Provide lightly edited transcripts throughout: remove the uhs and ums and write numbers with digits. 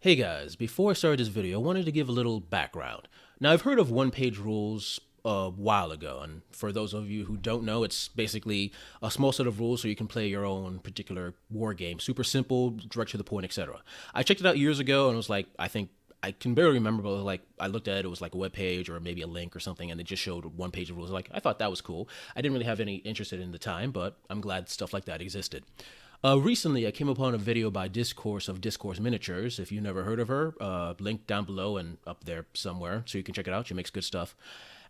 Hey guys, before I started this video, I wanted to give a little background. Now, I've heard of one-page rules a while ago, and for those of you who don't know, it's basically a small set of rules so you can play your own particular war game. Super simple, direct to the point, etc. I checked it out years ago and it was like, I think, I can barely remember, but like I looked at it, it was like a web page or maybe a link or something, and it just showed one page of rules. Like, I thought that was cool. I didn't really have any interest in it in the time, but I'm glad stuff like that existed. Recently, I came upon a video by Discourse of Discourse Miniatures. If you've never heard of her, link down below and up there somewhere so you can check it out. She makes good stuff.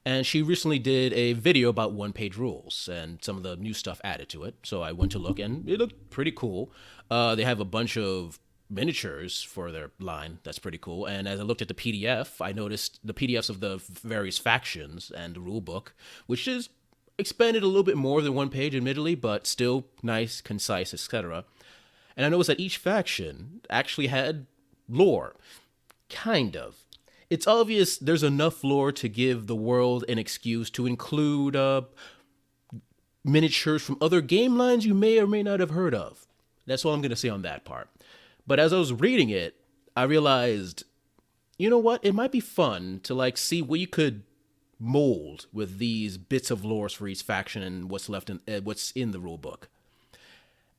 And she recently did a video about one-page rules and some of the new stuff added to it. So I went to look, and it looked pretty cool. They have a bunch of miniatures for their line. That's pretty cool. And as I looked at the PDF, I noticed the PDFs of the various factions and the rule book, which is expanded a little bit more than one page, admittedly, but still nice, concise, etc. And I noticed that each faction actually had lore. Kind of. It's obvious there's enough lore to give the world an excuse to include miniatures from other game lines you may or may not have heard of. That's all I'm going to say on that part. But as I was reading it, I realized, you know what? It might be fun to see what you could mold with these bits of lore for each faction and what's left in what's in the rule book.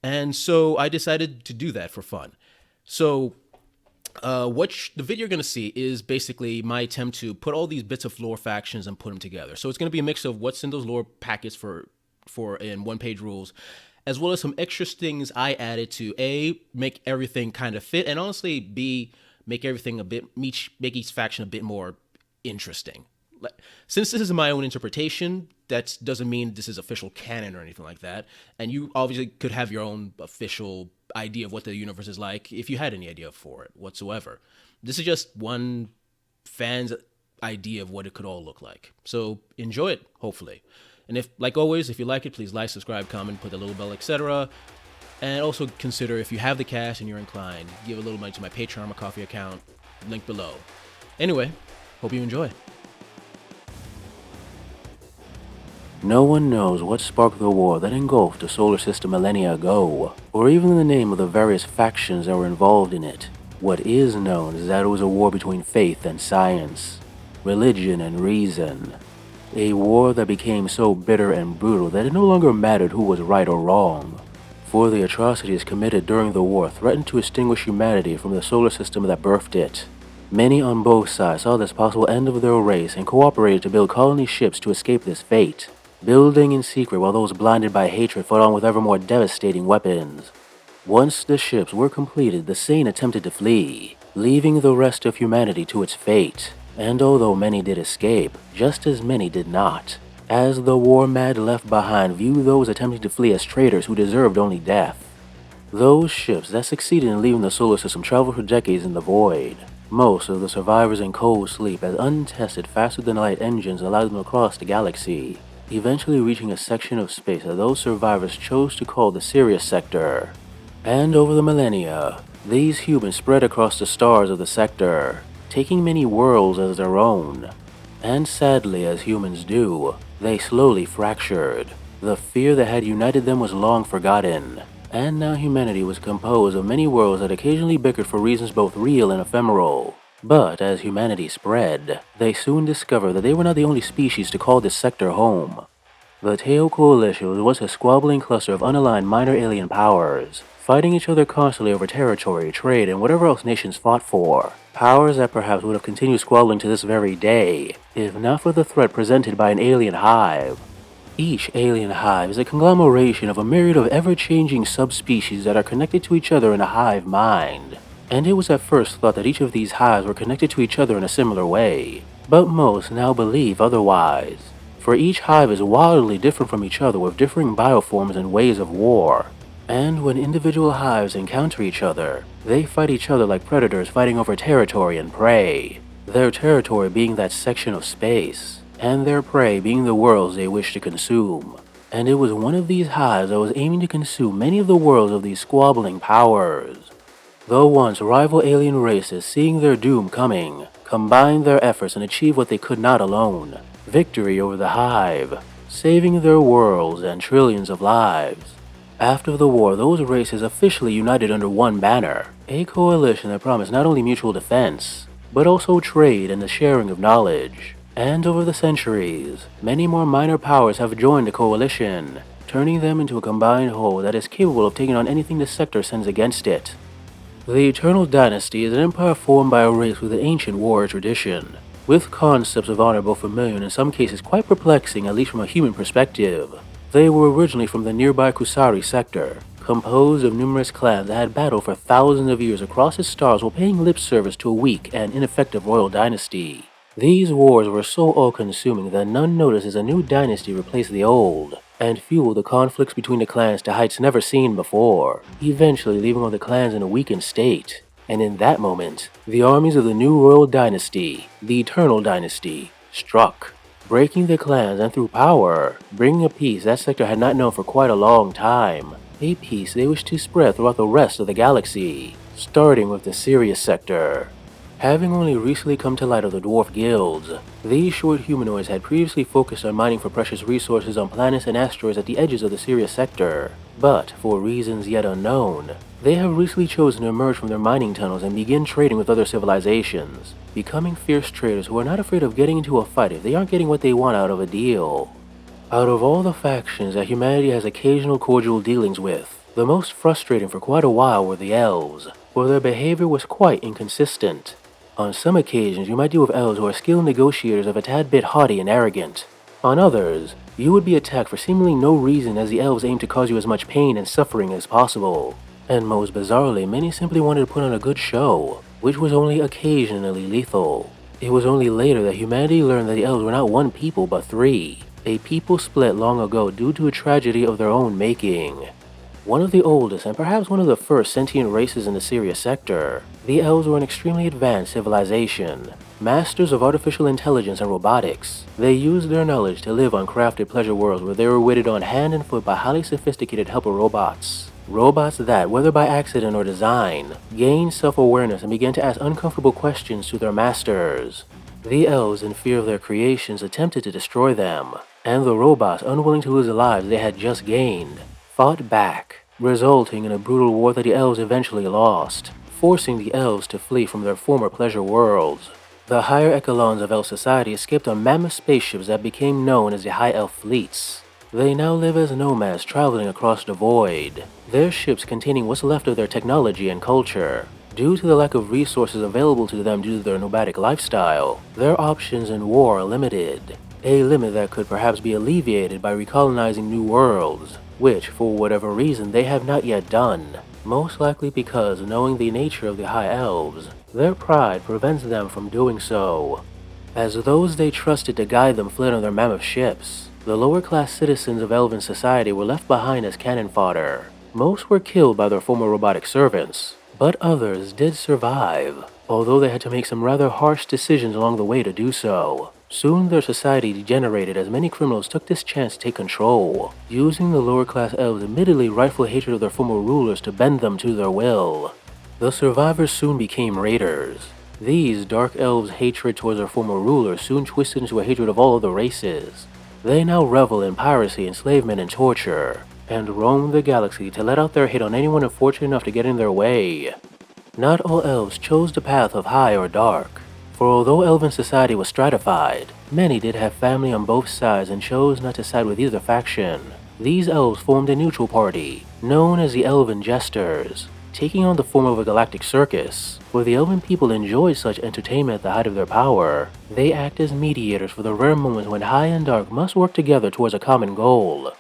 And so I decided to do that for fun. So the video you're going to see is basically my attempt to put all these bits of lore factions and put them together. So it's going to be a mix of what's in those lore packets for in one-page rules, as well as some extra things I added to A, make everything kind of fit, and honestly B, make everything make each faction a bit more interesting. Since this is my own interpretation, that doesn't mean this is official canon or anything like that. And you obviously could have your own official idea of what the universe is like if you had any idea for it whatsoever. This is just one fan's idea of what it could all look like. So enjoy it, hopefully. And if, like always, if you like it, please like, subscribe, comment, put the little bell, etc. And also consider, if you have the cash and you're inclined, give a little money to my Patreon or my Coffee account, link below. Anyway, hope you enjoy. No one knows what sparked the war that engulfed the solar system millennia ago, or even the name of the various factions that were involved in it. What is known is that it was a war between faith and science, religion and reason. A war that became so bitter and brutal that it no longer mattered who was right or wrong, for the atrocities committed during the war threatened to extinguish humanity from the solar system that birthed it. Many on both sides saw this possible end of their race and cooperated to build colony ships to escape this fate, building in secret while those blinded by hatred fought on with ever more devastating weapons. Once the ships were completed, the sane attempted to flee, leaving the rest of humanity to its fate. And although many did escape, just as many did not, as the war-mad left behind viewed those attempting to flee as traitors who deserved only death. Those ships that succeeded in leaving the solar system traveled for decades in the void. Most of the survivors in cold sleep as untested faster-than-light engines allowed them to cross the galaxy, eventually reaching a section of space that those survivors chose to call the Sirius sector. And over the millennia, these humans spread across the stars of the sector, taking many worlds as their own. And sadly, as humans do, they slowly fractured. The fear that had united them was long forgotten, and now humanity was composed of many worlds that occasionally bickered for reasons both real and ephemeral. But as humanity spread, they soon discovered that they were not the only species to call this sector home. The Tail Coalition was once a squabbling cluster of unaligned minor alien powers, fighting each other constantly over territory, trade, and whatever else nations fought for. Powers that perhaps would have continued squabbling to this very day, if not for the threat presented by an alien hive. Each alien hive is a conglomeration of a myriad of ever-changing subspecies that are connected to each other in a hive mind. And it was at first thought that each of these hives were connected to each other in a similar way, but most now believe otherwise, for each hive is wildly different from each other with differing bioforms and ways of war. And when individual hives encounter each other, they fight each other like predators fighting over territory and prey, their territory being that section of space, and their prey being the worlds they wish to consume. And it was one of these hives that was aiming to consume many of the worlds of these squabbling powers. The once rival alien races, seeing their doom coming, combined their efforts and achieved what they could not alone: victory over the hive, saving their worlds and trillions of lives. After the war, those races officially united under one banner, a coalition that promised not only mutual defense, but also trade and the sharing of knowledge. And over the centuries, many more minor powers have joined the coalition, turning them into a combined whole that is capable of taking on anything the sector sends against it. The Eternal Dynasty is an empire formed by a race with an ancient warrior tradition, with concepts of honor both familiar and in some cases quite perplexing, at least from a human perspective. They were originally from the nearby Kusari sector, composed of numerous clans that had battled for thousands of years across its stars while paying lip service to a weak and ineffective royal dynasty. These wars were so all-consuming that none noticed as a new dynasty replaced the old, and fueled the conflicts between the clans to heights never seen before, eventually leaving all the clans in a weakened state. And in that moment, the armies of the new royal dynasty, the Eternal Dynasty, struck, breaking the clans and through power, bringing a peace that sector had not known for quite a long time, a peace they wished to spread throughout the rest of the galaxy, starting with the Sirius sector. Having only recently come to light of the dwarf guilds, these short humanoids had previously focused on mining for precious resources on planets and asteroids at the edges of the Sirius sector, but for reasons yet unknown, they have recently chosen to emerge from their mining tunnels and begin trading with other civilizations, becoming fierce traders who are not afraid of getting into a fight if they aren't getting what they want out of a deal. Out of all the factions that humanity has occasional cordial dealings with, the most frustrating for quite a while were the elves, for their behavior was quite inconsistent. On some occasions, you might deal with elves who are skilled negotiators of a tad bit haughty and arrogant. On others, you would be attacked for seemingly no reason as the elves aim to cause you as much pain and suffering as possible. And most bizarrely, many simply wanted to put on a good show, which was only occasionally lethal. It was only later that humanity learned that the elves were not one people but three, a people split long ago due to a tragedy of their own making. One of the oldest and perhaps one of the first sentient races in the Sirius sector, the elves were an extremely advanced civilization, masters of artificial intelligence and robotics. They used their knowledge to live on crafted pleasure worlds where they were waited on hand and foot by highly sophisticated helper robots. Robots that, whether by accident or design, gained self-awareness and began to ask uncomfortable questions to their masters. The elves, in fear of their creations, attempted to destroy them, and the robots, unwilling to lose the lives they had just gained, fought back, resulting in a brutal war that the elves eventually lost, forcing the elves to flee from their former pleasure worlds. The higher echelons of elf society escaped on mammoth spaceships that became known as the High Elf Fleets. They now live as nomads traveling across the void, their ships containing what's left of their technology and culture. Due to the lack of resources available to them due to their nomadic lifestyle, their options in war are limited, a limit that could perhaps be alleviated by recolonizing new worlds, which, for whatever reason, they have not yet done, most likely because, knowing the nature of the High Elves, their pride prevents them from doing so. As those they trusted to guide them fled on their mammoth ships, the lower-class citizens of elven society were left behind as cannon fodder. Most were killed by their former robotic servants, but others did survive, although they had to make some rather harsh decisions along the way to do so. Soon their society degenerated as many criminals took this chance to take control, using the lower-class elves' admittedly rightful hatred of their former rulers to bend them to their will. The survivors soon became raiders. These dark elves' hatred towards their former rulers soon twisted into a hatred of all other races. They now revel in piracy, enslavement, and torture, and roam the galaxy to let out their hate on anyone unfortunate enough to get in their way. Not all elves chose the path of high or dark. For although elven society was stratified, many did have family on both sides and chose not to side with either faction. These elves formed a neutral party, known as the Elven Jesters, taking on the form of a galactic circus. Where the elven people enjoyed such entertainment at the height of their power, they act as mediators for the rare moments when high and dark must work together towards a common goal.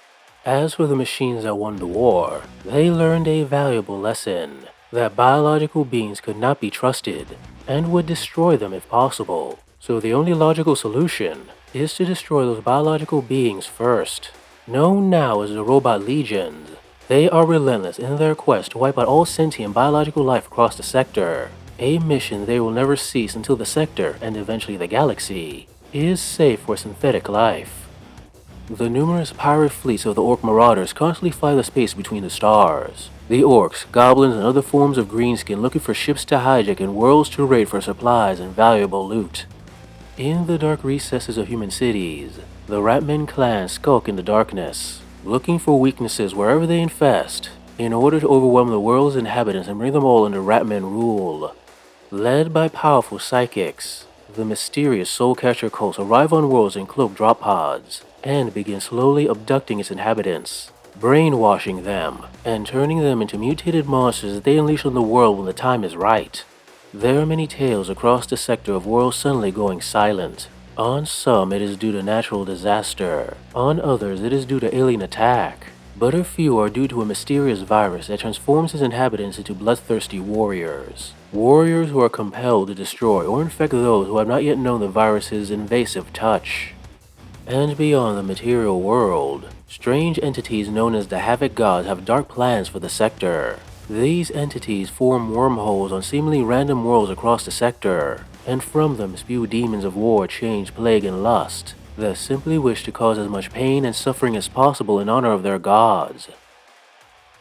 As for the machines that won the war, they learned a valuable lesson, that biological beings could not be trusted, and would destroy them if possible. So the only logical solution is to destroy those biological beings first. Known now as the Robot Legions, they are relentless in their quest to wipe out all sentient biological life across the sector, a mission they will never cease until the sector, and eventually the galaxy, is safe for synthetic life. The numerous pirate fleets of the Orc Marauders constantly fly the space between the stars. The orcs, goblins, and other forms of greenskin looking for ships to hijack and worlds to raid for supplies and valuable loot. In the dark recesses of human cities, the Ratman clan skulk in the darkness, looking for weaknesses wherever they infest, in order to overwhelm the world's inhabitants and bring them all under Ratman rule. Led by powerful psychics, the mysterious soul-catcher cults arrive on worlds in cloaked drop pods, and begin slowly abducting its inhabitants, brainwashing them, and turning them into mutated monsters that they unleash on the world when the time is right. There are many tales across the sector of worlds suddenly going silent. On some it is due to natural disaster, on others it is due to alien attack, but a few are due to a mysterious virus that transforms its inhabitants into bloodthirsty warriors. Warriors who are compelled to destroy or infect those who have not yet known the virus's invasive touch. And beyond the material world, strange entities known as the Havoc Gods have dark plans for the sector. These entities form wormholes on seemingly random worlds across the sector, and from them spew demons of war, change, plague, and lust that simply wish to cause as much pain and suffering as possible in honor of their gods.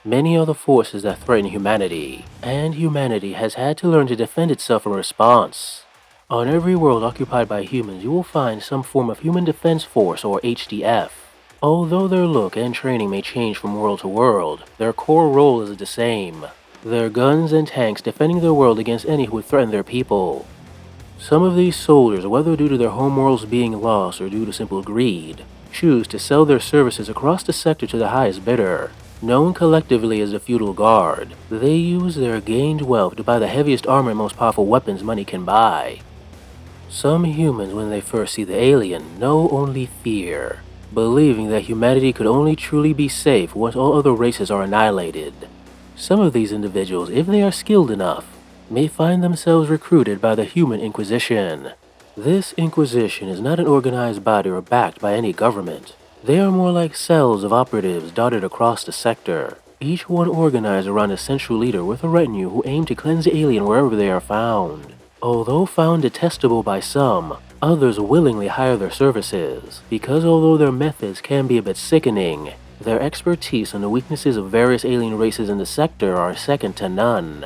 Many are the forces that threaten humanity, and humanity has had to learn to defend itself in response. On every world occupied by humans, you will find some form of Human Defense Force, or HDF. Although their look and training may change from world to world, their core role is the same. Their guns and tanks defending their world against any who would threaten their people. Some of these soldiers, whether due to their homeworlds being lost or due to simple greed, choose to sell their services across the sector to the highest bidder. Known collectively as the Feudal Guard, they use their gained wealth to buy the heaviest armor and most powerful weapons money can buy. Some humans, when they first see the alien, know only fear, believing that humanity could only truly be safe once all other races are annihilated. Some of these individuals, if they are skilled enough, may find themselves recruited by the Human Inquisition. This Inquisition is not an organized body or backed by any government. They are more like cells of operatives dotted across the sector, each one organized around a central leader with a retinue who aim to cleanse the alien wherever they are found. Although found detestable by some, others willingly hire their services, because although their methods can be a bit sickening, their expertise on the weaknesses of various alien races in the sector are second to none.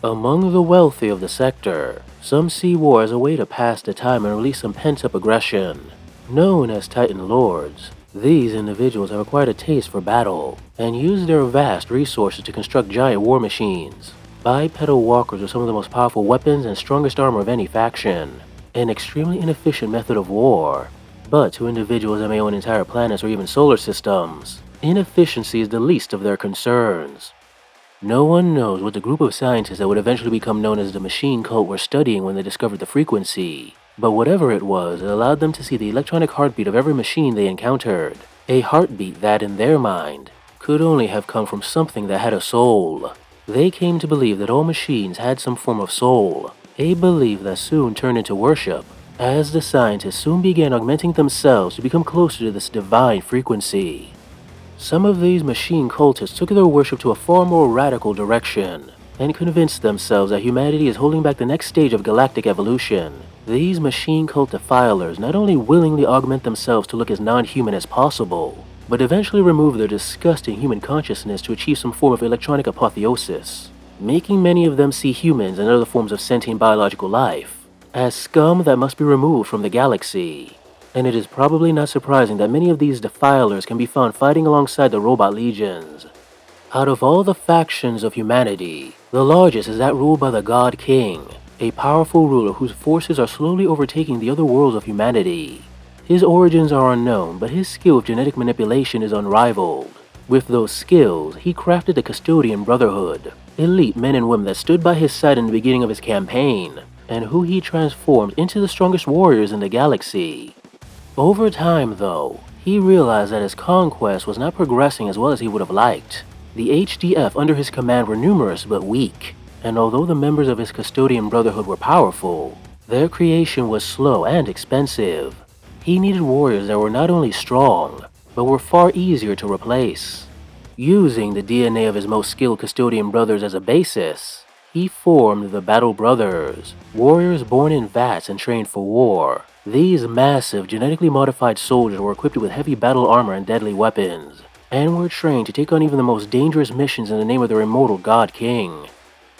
Among the wealthy of the sector, some see war as a way to pass the time and release some pent-up aggression. Known as Titan Lords, these individuals have acquired a taste for battle, and use their vast resources to construct giant war machines. Bipedal walkers are some of the most powerful weapons and strongest armor of any faction. An extremely inefficient method of war, but to individuals that may own entire planets or even solar systems, inefficiency is the least of their concerns. No one knows what the group of scientists that would eventually become known as the machine cult were studying when they discovered the frequency, but whatever it was, it allowed them to see the electronic heartbeat of every machine they encountered, a heartbeat that, in their mind, could only have come from something that had a soul. They came to believe that all machines had some form of soul, a belief that soon turned into worship, as the scientists soon began augmenting themselves to become closer to this divine frequency. Some of these machine cultists took their worship to a far more radical direction, and convinced themselves that humanity is holding back the next stage of galactic evolution. These machine cult defilers not only willingly augment themselves to look as non-human as possible, but eventually remove their disgusting human consciousness to achieve some form of electronic apotheosis, making many of them see humans and other forms of sentient biological life as scum that must be removed from the galaxy. And it is probably not surprising that many of these defilers can be found fighting alongside the robot legions. Out of all the factions of humanity, the largest is that ruled by the God King, a powerful ruler whose forces are slowly overtaking the other worlds of humanity. His origins are unknown, but his skill of genetic manipulation is unrivaled. With those skills, he crafted the Custodian Brotherhood, elite men and women that stood by his side in the beginning of his campaign, and who he transformed into the strongest warriors in the galaxy. Over time, though, he realized that his conquest was not progressing as well as he would have liked. The HDF under his command were numerous but weak, and although the members of his Custodian Brotherhood were powerful, their creation was slow and expensive. He needed warriors that were not only strong, but were far easier to replace. Using the DNA of his most skilled Custodian brothers as a basis, he formed the Battle Brothers, warriors born in vats and trained for war. These massive, genetically modified soldiers were equipped with heavy battle armor and deadly weapons, and were trained to take on even the most dangerous missions in the name of their immortal God King.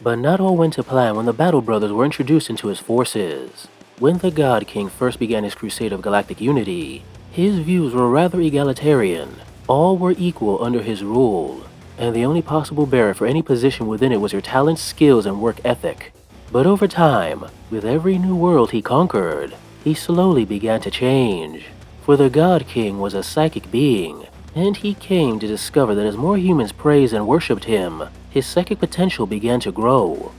But not all went to plan when the Battle Brothers were introduced into his forces. When the God King first began his crusade of galactic unity, his views were rather egalitarian. All were equal under his rule, and the only possible barrier for any position within it was your talent, skills, and work ethic. But over time, with every new world he conquered, he slowly began to change. For the God King was a psychic being, and he came to discover that as more humans praised and worshipped him, his psychic potential began to grow.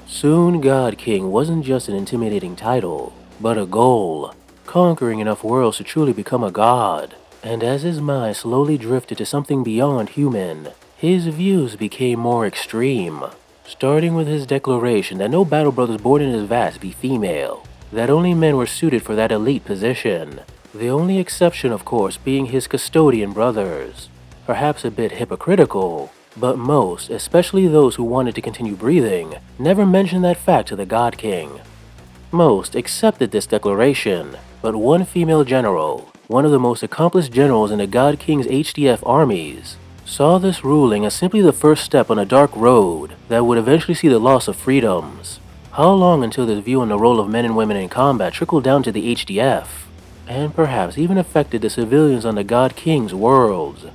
Soon God King wasn't just an intimidating title, but a goal, conquering enough worlds to truly become a god. And as his mind slowly drifted to something beyond human, his views became more extreme. Starting with his declaration that no battle brothers born in his vast be female, that only men were suited for that elite position. The only exception, of course, being his custodian brothers. Perhaps a bit hypocritical, but most, especially those who wanted to continue breathing, never mentioned that fact to the God King. Most accepted this declaration, but one female general, one of the most accomplished generals in the God King's HDF armies, saw this ruling as simply the first step on a dark road that would eventually see the loss of freedoms. How long until this view on the role of men and women in combat trickled down to the HDF, and perhaps even affected the civilians on the God King's worlds?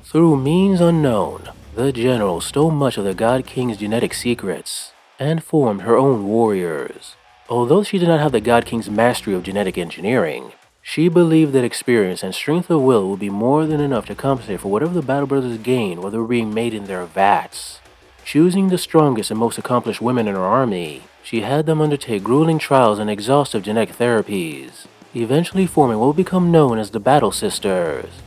Through means unknown, the general stole much of the God King's genetic secrets, and formed her own warriors. Although she did not have the God King's mastery of genetic engineering, she believed that experience and strength of will would be more than enough to compensate for whatever the Battle Brothers gained while they were being made in their vats. Choosing the strongest and most accomplished women in her army, she had them undertake grueling trials and exhaustive genetic therapies, eventually forming what would become known as the Battle Sisters.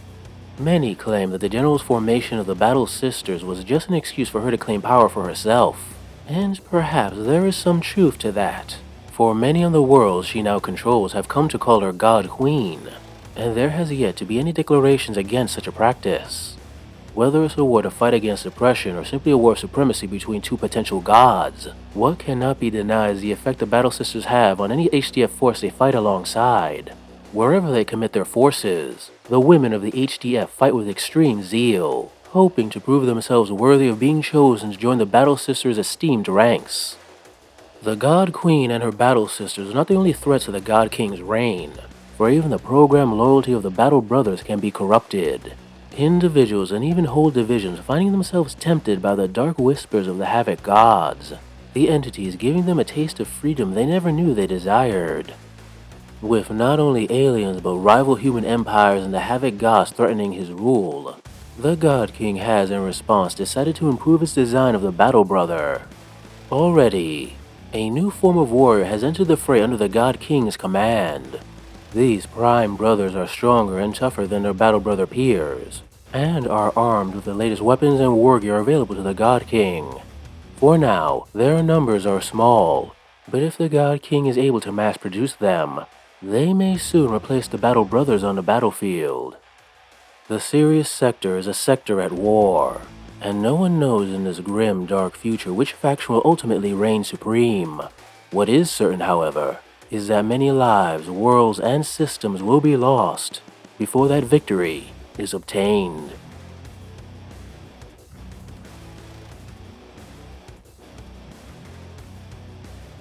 Many claim that the general's formation of the Battle Sisters was just an excuse for her to claim power for herself, and perhaps there is some truth to that. For many on the worlds she now controls have come to call her God Queen, and there has yet to be any declarations against such a practice. Whether it's a war to fight against oppression or simply a war of supremacy between two potential gods, what cannot be denied is the effect the Battle Sisters have on any HDF force they fight alongside. Wherever they commit their forces, the women of the HDF fight with extreme zeal, hoping to prove themselves worthy of being chosen to join the Battle Sisters' esteemed ranks. The God Queen and her Battle Sisters are not the only threats to the God King's reign, for even the program loyalty of the Battle Brothers can be corrupted. Individuals and even whole divisions finding themselves tempted by the dark whispers of the Havoc gods, the entities giving them a taste of freedom they never knew they desired. With not only aliens but rival human empires and the Havoc gods threatening his rule, the God King has in response decided to improve its design of the Battle Brother. Already, a new form of warrior has entered the fray under the God King's command. These prime brothers are stronger and tougher than their Battle Brother peers, and are armed with the latest weapons and war gear available to the God King. For now, their numbers are small, but if the God King is able to mass produce them, they may soon replace the Battle Brothers on the battlefield. The Sirius sector is a sector at war, and no one knows in this grim, dark future which faction will ultimately reign supreme. What is certain, however, is that many lives, worlds, and systems will be lost before that victory is obtained.